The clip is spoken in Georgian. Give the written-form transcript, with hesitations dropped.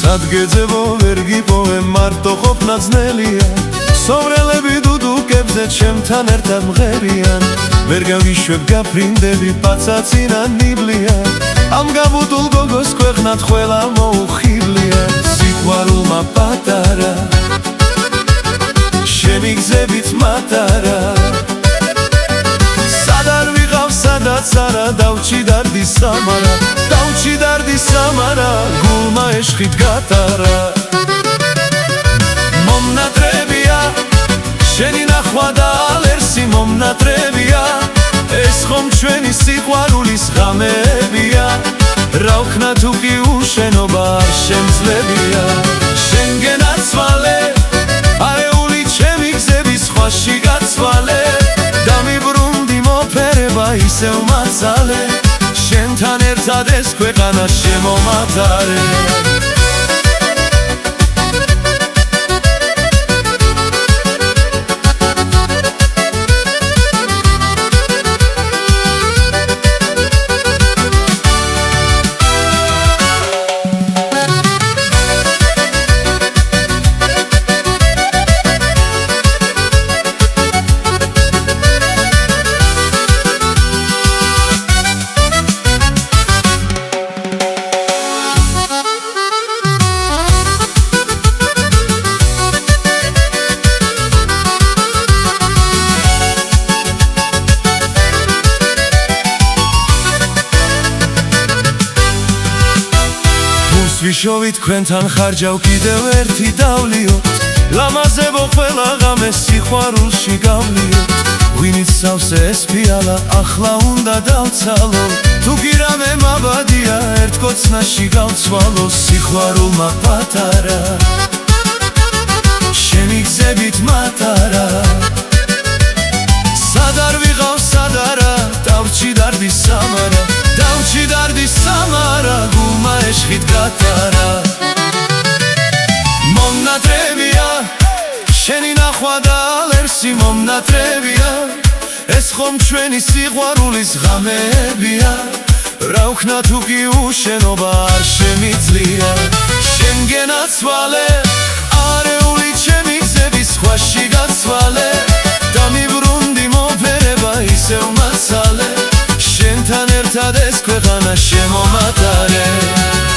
სადგეძებო ვერ გიპოვე მარტო ყოფნა ძნელია სოვრელები დუდუკებზე ჩემთან ერთად მღერიან ვერ გავიშვებ გაფრინდები პაცაცინა ნიბლია ამ გაბუტულ გოგოს ქვეყნად ყველა მოუხიბლია სიყვარულმა პატარა შენი გზებით მატარა სად არ ვიყავ სადაც არა დავჭი დარდი სამარა დავჭი დარდი სამარა გულმა ეშხით გატარა მომნატრებია შენი ნახვა და ალერსი მომნატრებია ეს ხომ ჩვენი სიყვარულის ღამეებია რა ვქნა თუ კი უშენობა არ შემძლებია შენგენ აცვალე არეული ჩემი გზების ხვაში გაცვალე დამიბრუნდი მოფერება ისევ მაცალე შენთან ერთად ეს ქვეყანა შემომატარე ვიშოვით თქვენთან ხარჯავ კიდევ ერთი დავლიოთ ლამაზებო ყველა ღამე სიყვარულში გავლიოთ ვინიც სავსე ეს ფიალა ახლა უნდა დავცალო თუ კი რამე მაბადია ერთ კოცნაში გავცვალო სიყვარულმა პატარა შენი გზებით მატარა სად არ ვიყავ სად არა დავჭი დარდი სამარა დავჭი დარდი სამარა გულმა ეშხით გატარა მომნატრებია შენი ნახვა და ალერსი მომნატრებია ეს ხომ ჩვენი სიყვარულის ღამეებია რა ვქნა თუ კი უშენობა არ შემიძლია შენგენ აცვალე არეული ჩემი გზების ხვაში გაცვალე დამიბრუნდი მოფერება ისევ მაცალე შენთან ერთად ეს ქვეყანა შემომატარე